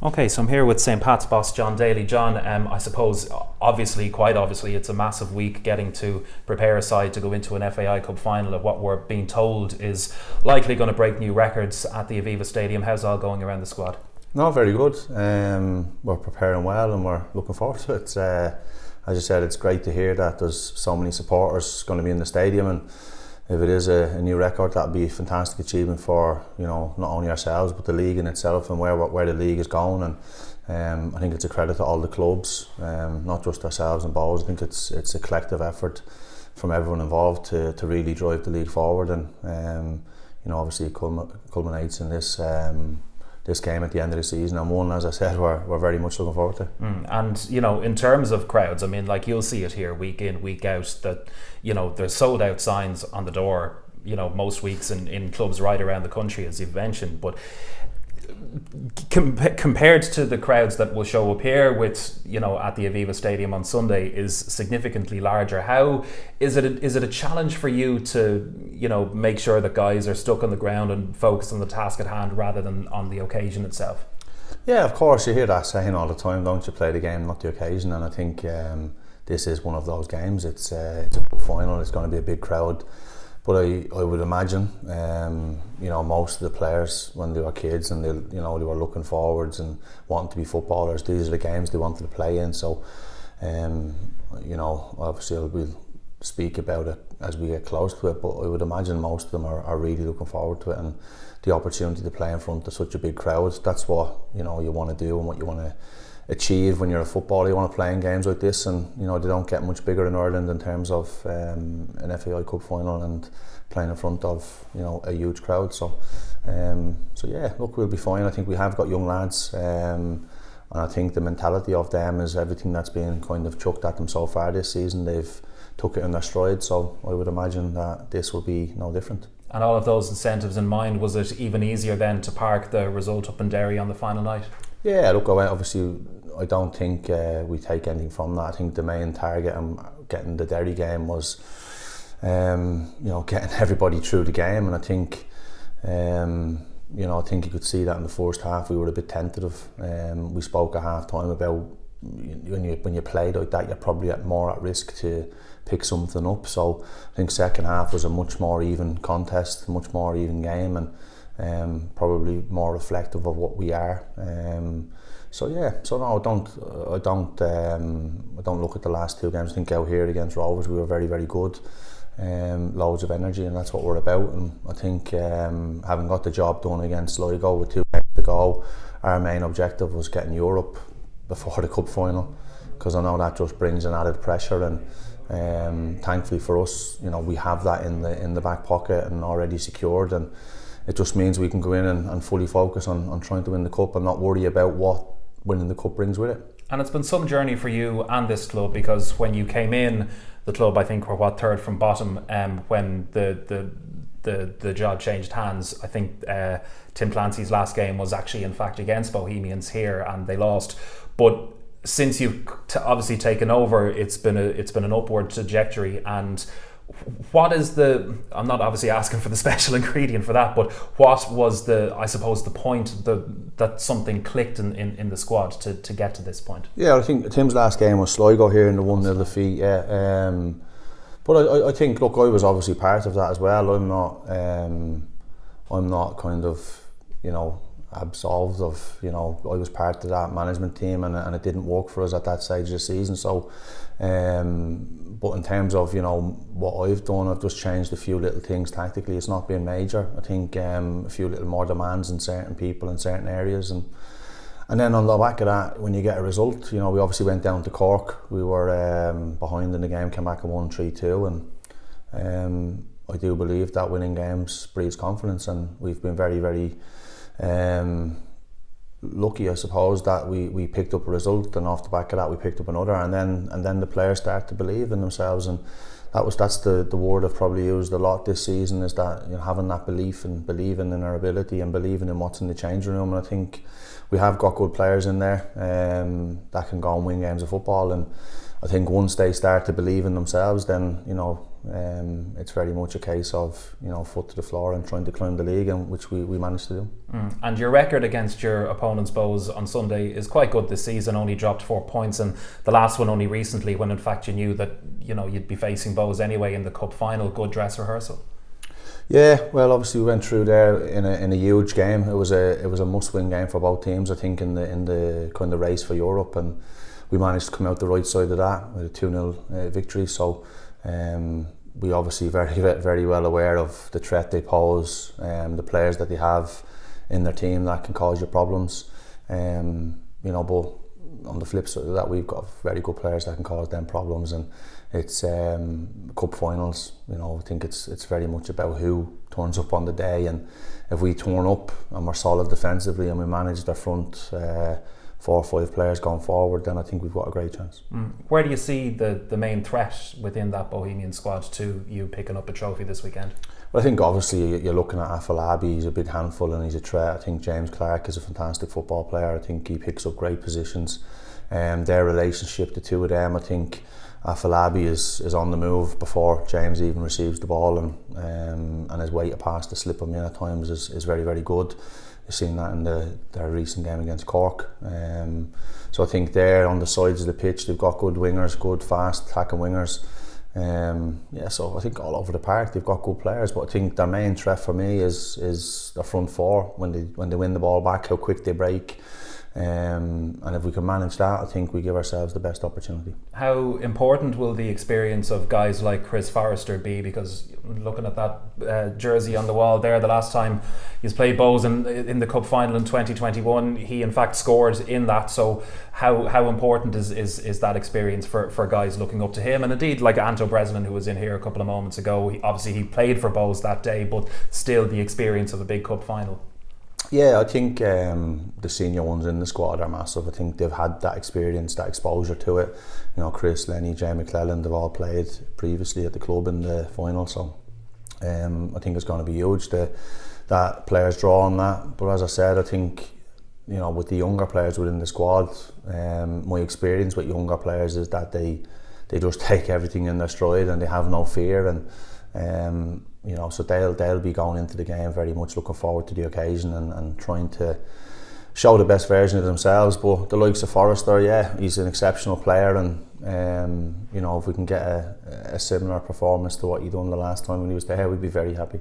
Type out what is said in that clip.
Okay, so I'm here with St. Pat's boss Jon Daly. John, I suppose, quite obviously, it's a massive week getting to prepare a side to go into an FAI Cup Final at what we're being told is likely going to break new records at the Aviva Stadium. How's all going around the squad? No, very good. We're preparing well and we're looking forward to it. As you said, it's great to hear that there's so many supporters going to be in the stadium, and if it is a new record, that'd be a fantastic achievement for not only ourselves but the league in itself and where the league is going. And I think it's a credit to all the clubs, not just ourselves and Bows. I think it's a collective effort from everyone involved to really drive the league forward. And obviously it culminates in this game at the end of the season, and one, as I said, we're very much looking forward to. And in terms of crowds, I mean, like, you'll see it here week in, week out, that there's sold out signs on the door most weeks in clubs right around the country, as you've mentioned. But compared to the crowds that will show up here with at the Aviva Stadium on Sunday, is significantly larger. How is it a challenge for you to make sure that guys are stuck on the ground and focus on the task at hand rather than on the occasion itself? Yeah, of course, you hear that saying all the time, don't you? Play the game, not the occasion. And I think this is one of those games. It's a cup final. It's going to be a big crowd. But I would imagine, most of the players, when they were kids and they were looking forwards and wanting to be footballers, these are the games they wanted to play in. So, obviously we'll speak about it as we get close to it, but I would imagine most of them are really looking forward to it, and the opportunity to play in front of such a big crowd, that's what you want to do and what you want to achieve when you're a footballer. You want to play in games like this, and they don't get much bigger in Ireland in terms of an FAI Cup Final and playing in front of a huge crowd. So yeah, look, we'll be fine. I think we have got young lads, and I think the mentality of them is everything that's been kind of chucked at them so far this season. They've took it in their stride, so I would imagine that this will be no different. And all of those incentives in mind, was it even easier then to park the result up in Derry on the final night? Yeah, look, obviously I don't think we take anything from that. I think the main target in getting the Derry game was getting everybody through the game, and I think I think you could see that in the first half we were a bit tentative. We spoke at half time about when you play like that, you're probably more at risk to pick something up. So I think second half was a much more even contest, much more even game, and probably more reflective of what we are. So no, I don't look at the last two games. I think out here against Rovers we were very, very good, loads of energy, and that's what we're about. And I think having got the job done against Sligo with 2 games to go, our main objective was getting Europe before the cup final, because I know that just brings an added pressure, and thankfully for us, we have that in the back pocket and already secured, and it just means we can go in and fully focus on trying to win the cup and not worry about what winning the cup brings with it. And it's been some journey for you and this club, because when you came in, the club, I think, were third from bottom when the job changed hands. I think Tim Clancy's last game was actually in fact against Bohemians here, and they lost. But since you've obviously taken over, it's been an upward trajectory. And what is I'm not obviously asking for the special ingredient for that, but what was the point that something clicked in the squad to get to this point? Yeah, I think Tim's last game was Sligo here in the 1-0 defeat. Yeah, but I think, look, I was obviously part of that as well. I'm not kind of absolved of I was part of that management team, and it didn't work for us at that stage of the season. So but in terms of what I've done, I've just changed a few little things tactically. It's not been major. I think a few little more demands in certain people in certain areas, and then on the back of that, when you get a result, we obviously went down to Cork. We were behind in the game, came back and won 3-2, and I do believe that winning games breeds confidence, and we've been very, very lucky, I suppose, that we picked up a result, and off the back of that we picked up another, and then the players start to believe in themselves, and that's the word I've probably used a lot this season, is that having that belief and believing in our ability and believing in what's in the changing room. And I think we have got good players in there that can go and win games of football, and I think once they start to believe in themselves, then it's very much a case of, you know, foot to the floor and trying to climb the league, and which we managed to do. And your record against your opponents, Bohs, on Sunday is quite good this season. Only dropped 4 points, and the last one only recently, when in fact you knew that, you know, you'd be facing Bohs anyway in the cup final. Good dress rehearsal. Yeah, well, obviously we went through there in a huge game. It was a must-win game for both teams, I think, in the kind of race for Europe, and we managed to come out the right side of that with a 2-0 victory. So we obviously very well aware of the threat they pose, the players that they have in their team that can cause you problems. You know, but on the flip side of that, we've got very good players that can cause them problems, and it's cup finals. You know, I think it's very much about who turns up on the day, and if we turn up and we're solid defensively and we manage their front 4 or 5 players going forward, then I think we've got a great chance. Where do you see the main threat within that Bohemian squad to you picking up a trophy this weekend? Well, I think obviously you're looking at Afolabi. He's a big handful and he's a threat. I think James Clark is a fantastic football player. I think he picks up great positions. Their relationship, the two of them, I think Afolabi is on the move before James even receives the ball, and his way to pass to slip him in at times is very, very good. You've seen that in their recent game against Cork. So I think there on the sides of the pitch they've got good wingers, good fast attacking wingers. So I think all over the park they've got good players, but I think their main threat for me is their front 4 when they win the ball back, how quick they break. And if we can manage that, I think we give ourselves the best opportunity. How important will the experience of guys like Chris Forrester be? Because looking at that jersey on the wall there, the last time he's played Bohs in the cup final in 2021, he in fact scored in that. So how important is that experience for guys looking up to him? And indeed, like Anto Breslin, who was in here a couple of moments ago, obviously he played for Bohs that day, but still the experience of a big cup final. Yeah, I think the senior ones in the squad are massive. I think they've had that experience, that exposure to it. You know, Chris, Lenny, Jay McClellan, they've all played previously at the club in the final, so I think it's going to be huge that players draw on that. But as I said, I think, you know, with the younger players within the squad, my experience with younger players is that they just take everything in their stride and they have no fear, and you know, so they'll be going into the game very much looking forward to the occasion and trying to show the best version of themselves. But the likes of Forrester, yeah, he's an exceptional player, and you know, if we can get a similar performance to what he done the last time when he was there, we'd be very happy.